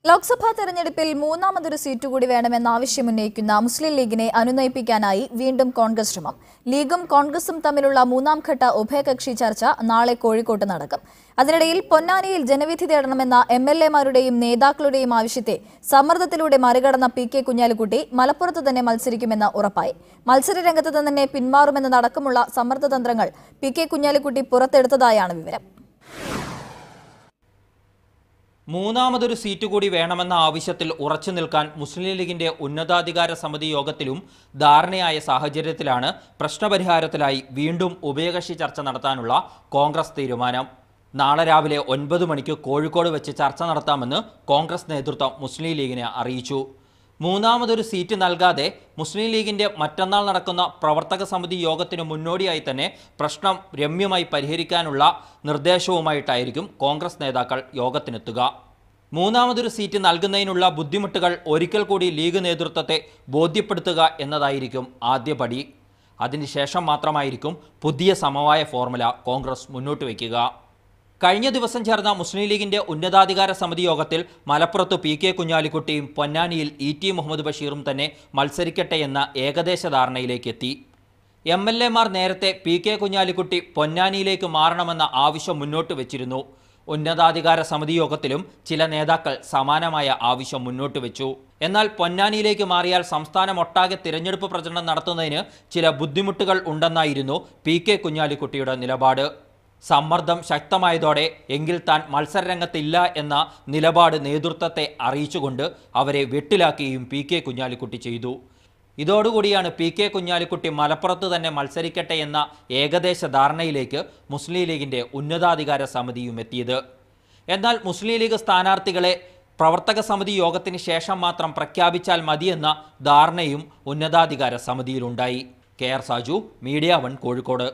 ലോക്സഭാ തെരഞ്ഞെടുപ്പിൽ മൂന്നാമതൊരു സീറ്റ് കൂടി വേണമെന്ന ആവശ്യമുന്നയിക്കുന്ന മുസ്ലിം ലീഗിനെ അനുനയിപ്പിക്കാനായി വീണ്ടും കോൺഗ്രസ് ശ്രമം. ലീഗും കോൺഗ്രസും തമ്മിലുള്ള മൂന്നാം ഘട്ട ഉഭയകക്ഷി ചർച്ച നാളെ കോഴിക്കോട്ട് നടക്കും. അതിനിടയിൽ പൊന്നാനിയിൽ ജനവിധി തേടണമെന്ന എംഎൽഎമാരുടെയും നേതാക്കളുടെയും ആവശ്യത്തെ സമ്മർദ്ദത്തിലൂടെ മറികടന്ന പി.കെ. കുഞ്ഞാലിക്കുട്ടി മലപ്പുറത്ത് തന്നെ മത്സരിക്കുമെന്ന് ഉറപ്പായി. മത്സരരംഗത്ത് തന്നെ പിന്മാറുമെന്നതടക്കമുള്ള സമ്മർദ്ദതന്ത്രങ്ങൾ പി.കെ. കുഞ്ഞാലിക്കുട്ടി പുറത്തെടുത്തതായാണ് വിവരം. മൂന്നാമതൊരു സീറ്റ് കൂടി വേണമെന്ന ആവശ്യത്തിൽ ഉറച്ചു നിൽക്കാൻ മുസ്ലിം ലീഗിന്റെ ഉന്നതാധികാര സമിതി യോഗത്തിലും ധാരണയായ സാഹചര്യത്തിലാണ് പ്രശ്നപരിഹാരത്തിലായി വീണ്ടും ഉഭയകക്ഷി ചർച്ച നടത്താനുള്ള കോൺഗ്രസ് തീരുമാനം. നാളെ രാവിലെ 9 മണിക്ക് കോഴിക്കോട് വെച്ച് ചർച്ച നടത്താമെന്ന് കോൺഗ്രസ് നേതൃത്വം മുസ്ലിം ലീഗിനെ അറിയിച്ചു. മൂന്നാമതൊരു സീറ്റ് നൽകാതെ മുസ്ലിം ലീഗിന്റെ മറ്റന്നാൾ നടക്കുന്ന പ്രവർത്തക സമിതി യോഗത്തിനു മുന്നോടിയായി തന്നെ പ്രശ്നം രമ്യമായി പരിഹരിക്കാനുള്ള നിർദ്ദേശവുമായിട്ടായിരിക്കും കോൺഗ്രസ് നേതാക്കൾ യോഗത്തിനെത്തുക. മൂന്നാമതൊരു സീറ്റ് നൽകുന്നതിനുള്ള ബുദ്ധിമുട്ടുകൾ ഒരിക്കൽ കൂടി ലീഗ് നേതൃത്വത്തെ ബോധ്യപ്പെടുത്തുക എന്നതായിരിക്കും ആദ്യപടി. അതിനുശേഷം മാത്രമായിരിക്കും പുതിയ സമവായ ഫോർമുല കോൺഗ്രസ് മുന്നോട്ട് വയ്ക്കുക. കഴിഞ്ഞ ദിവസം ചേർന്ന മുസ്ലിം ലീഗിന്റെ ഉന്നതാധികാര സമിതി യോഗത്തിൽ മലപ്പുറത്ത് പി.കെ. കുഞ്ഞാലിക്കുട്ടിയും പൊന്നാനിയിൽ ഇ.ടി. മുഹമ്മദ് ബഷീറും തന്നെ മത്സരിക്കട്ടെ എന്ന ഏകദേശ ധാരണയിലേക്കെത്തി. എംഎൽഎമാർ നേരത്തെ പി.കെ. കുഞ്ഞാലിക്കുട്ടി പൊന്നാനിയിലേക്ക് മാറണമെന്ന ആവശ്യം മുന്നോട്ട് വെച്ചിരുന്നു. ഉന്നതാധികാര സമിതി യോഗത്തിലും ചില നേതാക്കൾ സമാനമായ ആവശ്യം മുന്നോട്ട് വെച്ചു. എന്നാൽ പൊന്നാനിയിലേക്ക് മാറിയാൽ സംസ്ഥാനമൊട്ടാകെ തിരഞ്ഞെടുപ്പ് പ്രചരണം നടത്തുന്നതിന് ചില ബുദ്ധിമുട്ടുകൾ ഉണ്ടെന്നായിരുന്നു പി.കെ. കുഞ്ഞാലിക്കുട്ടിയുടെ നിലപാട്. സമ്മർദ്ദം ശക്തമായതോടെ എങ്കിൽ താൻ മത്സരരംഗത്തില്ല എന്ന നിലപാട് നേതൃത്വത്തെ അറിയിച്ചുകൊണ്ട് അവരെ വെട്ടിലാക്കുകയും പി.കെ. കുഞ്ഞാലിക്കുട്ടി ചെയ്തു. ഇതോടുകൂടിയാണ് പി.കെ. കുഞ്ഞാലിക്കുട്ടി മലപ്പുറത്ത് തന്നെ മത്സരിക്കട്ടെ എന്ന ഏകദേശ ധാരണയിലേക്ക് മുസ്ലിം ലീഗിന്റെ ഉന്നതാധികാര സമിതിയും എത്തിയത്. എന്നാൽ മുസ്ലിം ലീഗ് സ്ഥാനാർത്ഥികളെ പ്രവർത്തക സമിതി യോഗത്തിന് ശേഷം മാത്രം പ്രഖ്യാപിച്ചാൽ മതിയെന്ന ധാരണയും ഉന്നതാധികാര സമിതിയിലുണ്ടായി. കെ.ആർ. സാജു, മീഡിയ 1, കോഴിക്കോട്.